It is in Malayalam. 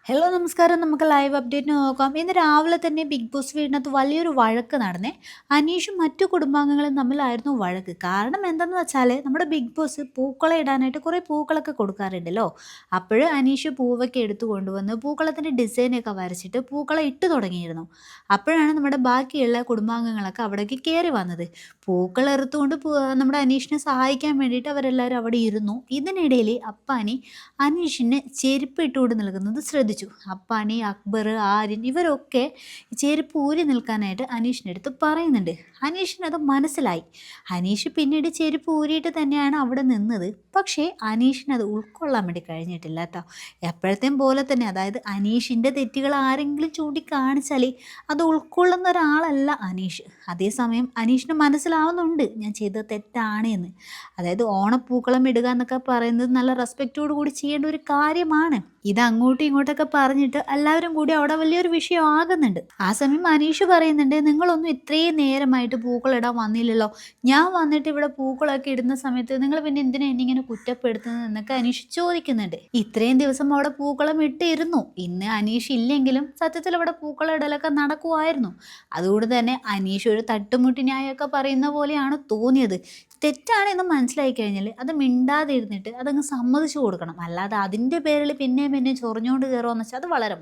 ഹലോ നമസ്കാരം. നമുക്ക് ലൈവ് അപ്ഡേറ്റ് നോക്കാം. ഇന്ന് രാവിലെ തന്നെ ബിഗ് ബോസ് വീടിനകത്ത് വലിയൊരു വഴക്ക് നടന്നേ. അനീഷും മറ്റു കുടുംബാംഗങ്ങളും തമ്മിലായിരുന്നു വഴക്ക്. കാരണം എന്തെന്ന് വെച്ചാൽ നമ്മുടെ ബിഗ് ബോസ് പൂക്കളം ഇടാനായിട്ട് കുറേ പൂക്കളൊക്കെ കൊടുക്കാറുണ്ടല്ലോ. അപ്പോൾ അനീഷ് പൂവൊക്കെ എടുത്തു കൊണ്ടുവന്ന് പൂക്കളത്തിൻ്റെ ഡിസൈനൊക്കെ വരച്ചിട്ട് പൂക്കളം ഇട്ട് തുടങ്ങിയിരുന്നു. അപ്പോഴാണ് നമ്മുടെ ബാക്കിയുള്ള കുടുംബാംഗങ്ങളൊക്കെ അവിടേക്ക് കയറി വന്നത്. പൂക്കൾ എറുത്തുകൊണ്ട് നമ്മുടെ അനീഷിനെ സഹായിക്കാൻ വേണ്ടിയിട്ട് അവരെല്ലാവരും അവിടെ ഇരുന്നു. ഇതിനിടയിൽ അപ്പാനി അനീഷിന് ചെരുപ്പ് ഇട്ടുകൊണ്ട് നിൽക്കുന്നത് ശ്രദ്ധിച്ചു. അപ്പാനി, അക്ബർ, ആര്യൻ ഇവരൊക്കെ ചെരുപ്പ് ഊരി നിൽക്കാനായിട്ട് അനീഷിൻ്റെ അടുത്ത് പറയുന്നുണ്ട്. അനീഷിനത് മനസ്സിലായി. അനീഷ് പിന്നീട് ചെരുപ്പ് ഊരിയിട്ട് തന്നെയാണ് അവിടെ നിന്നത്. പക്ഷേ അനീഷിനത് ഉൾക്കൊള്ളാൻ വേണ്ടി കഴിഞ്ഞിട്ടില്ല കേട്ടോ. എപ്പോഴത്തെയും പോലെ തന്നെ, അതായത് അനീഷിൻ്റെ തെറ്റുകൾ ആരെങ്കിലും ചൂണ്ടിക്കാണിച്ചാൽ അത് ഉൾക്കൊള്ളുന്ന ഒരാളല്ല അനീഷ്. അതേസമയം അനീഷിന് മനസ്സിലാവുന്നുണ്ട് ഞാൻ ചെയ്തത് തെറ്റാണ് എന്ന്. അതായത് ഓണപ്പൂക്കളം ഇടുക എന്നൊക്കെ പറയുന്നത് നല്ല റെസ്പെക്റ്റോട് കൂടി ചെയ്യേണ്ട ഒരു കാര്യമാണ്. ഇത് അങ്ങോട്ടും ഇങ്ങോട്ടൊക്കെ പറഞ്ഞിട്ട് എല്ലാവരും കൂടി അവിടെ വലിയൊരു വിഷയം ആകുന്നുണ്ട്. ആ സമയം അനീഷ് പറയുന്നുണ്ട്, നിങ്ങളൊന്നും ഇത്രയും നേരമായിട്ട് പൂക്കളിടാൻ വന്നില്ലല്ലോ. ഞാൻ വന്നിട്ട് ഇവിടെ പൂക്കളൊക്കെ ഇടുന്ന സമയത്ത് നിങ്ങൾ പിന്നെ എന്തിനാ എന്നിങ്ങനെ കുറ്റപ്പെടുത്തുന്നത് എന്നൊക്കെ അനീഷ് ചോദിക്കുന്നുണ്ട്. ഇത്രയും ദിവസം അവിടെ പൂക്കളം ഇട്ടിരുന്നു. ഇന്ന് അനീഷ് ഇല്ലെങ്കിലും സത്യത്തിൽ അവിടെ പൂക്കളം ഇടലൊക്കെ നടക്കുമായിരുന്നു. അതുകൊണ്ട് തന്നെ അനീഷ് ഒരു തട്ടുമുട്ടി ന്യായമൊക്കെ പറയുന്ന പോലെയാണ് തോന്നിയത്. തെറ്റാണെന്ന് മനസ്സിലായി കഴിഞ്ഞാൽ അത് മിണ്ടാതെ ഇരുന്നിട്ട് അതങ്ങ് സമ്മതിച്ചു കൊടുക്കണം. അല്ലാതെ അതിൻ്റെ പേരിൽ പിന്നെ ചൊറിഞ്ഞുകൊണ്ട് കയറുകയെന്ന് വെച്ചാൽ അത് വളരെ